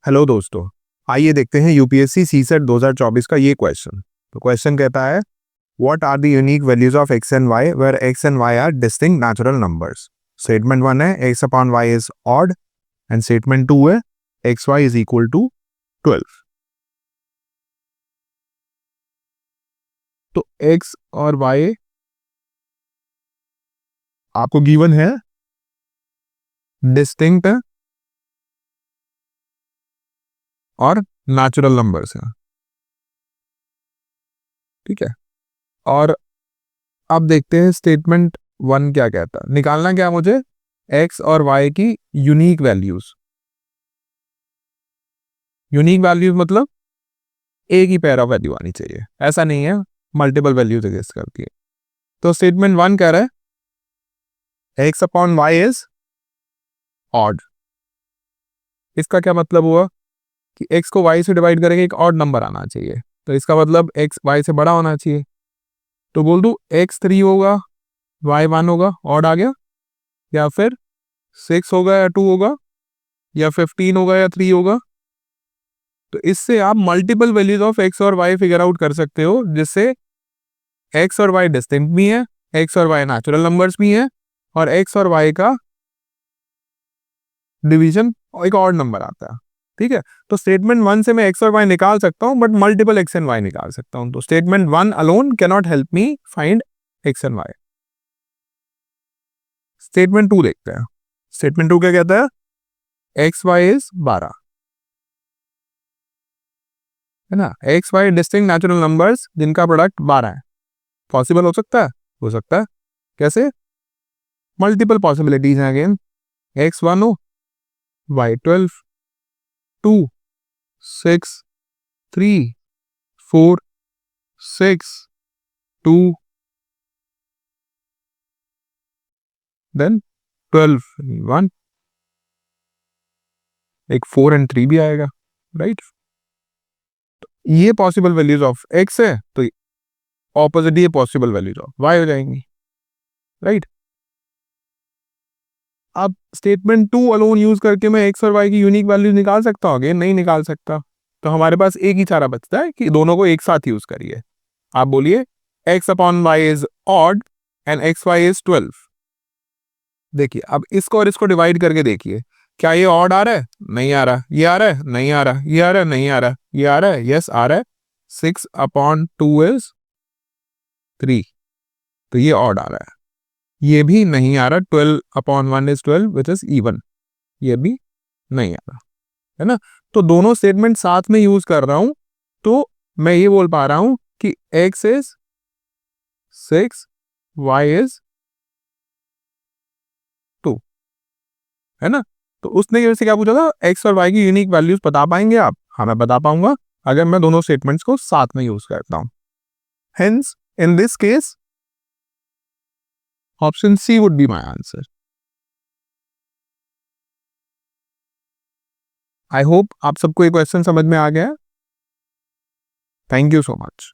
Hello दोस्तों, आइए देखते हैं यूपीएससी सीसेट 2024 का ये क्वेश्चन। तो क्वेश्चन कहता है what are the unique values of X and Y where X and Y are distinct natural numbers. Statement 1 है X upon Y is odd and statement 2 है X Y is equal to 12। तो x और Y आपको given है, distinct है और natural numbers है। ठीक है, और अब देखते हैं स्टेटमेंट 1 क्या कहता है। निकालना क्या मुझे, एक्स और वाई की यूनिक वैल्यूज। यूनिक वैल्यूज मतलब एक ही पेयर ऑफ वैल्यू आनी चाहिए, ऐसा नहीं है मल्टीपल वैल्यूज एग्जिस्ट करती है। तो स्टेटमेंट 1 कह रहा है X upon Y is odd. इसका क्या मतलब हुआ कि एक्स को वाई से डिवाइड करेंगे एक ऑड नंबर आना चाहिए, तो इसका मतलब एक्स वाई से बड़ा होना चाहिए। तो बोल दू एक्स 3 होगा, वाई 1 होगा, ऑड आ गया, या फिर 6 होगा या 2 होगा, या 15 होगा या 3 होगा। तो इससे आप मल्टीपल वैल्यूज ऑफ एक्स और वाई फिगर आउट कर सकते हो, जिससे एक्स और वाई डिस्टिंक्ट भी है, एक्स और वाई नेचुरल नंबर्स भी है, और एक्स और वाई का डिवीजन एक और नंबर आता है। ठीक है, तो स्टेटमेंट 1 से मैं एक्स और वाई निकाल सकता हूं, but multiple X and Y निकाल सकता हूं। तो statement 1 alone can not help me find X and Y. Statement 2 देखते हैं। स्टेटमेंट 2 क्या कहता है, एक्स वाई इज 12, है ना। X Y distinct natural numbers जिनका प्रोडक्ट 12 है। पॉसिबल हो सकता है, हो सकता है। कैसे, मल्टीपल पॉसिबिलिटीज हैं अगेन। एक्स 1 हो, वाई 12, 2, 6, 3, 4, 6, 2, देन 12, 1, एक 4 एंड 3 भी आएगा, राइट। ये पॉसिबल वैल्यूज ऑफ एक्स है, तो ऑपोजिट ये पॉसिबल वैल्यूज ऑफ वाई हो जाएंगी, राइट। अब स्टेटमेंट 2 अलोन यूज करके मैं एक्स और वाई की यूनिक वैल्यूज निकाल सकता हूँ? अगेन नहीं निकाल सकता। तो हमारे पास एक ही चारा बचता है कि दोनों को एक साथ यूज करिए। आप बोलिए X upon Y is odd and X Y is 12। देखिए, अब इसको और इसको डिवाइड करके देखिए, क्या ये ऑड आ रहा है? नहीं आ रहा। ये आ रहा है? नहीं आ रहा। ये आ रहा है? नहीं आ रहा। ये आ रहा है? यस आ रहा है। 6 अपॉन 2 इज 3, तो ये ऑड आ रहा है। ये भी नहीं आ रहा। 12 upon 1 is 12 which is even, ये भी नहीं आ रहा, है ना। तो दोनों स्टेटमेंट साथ में यूज कर रहा हूं, तो मैं ये बोल पा रहा हूं कि x इज 6, y इज 2, है ना। तो उसने मेरे से क्या पूछा था, x और y की यूनिक वैल्यूज बता पाएंगे आप? हाँ, मैं बता पाऊंगा अगर मैं दोनों स्टेटमेंट्स को साथ में यूज करता हूं। Hence in this case option C would be my answer. I hope आप सबको ये क्वेश्चन समझ में आ गया। Thank you so much.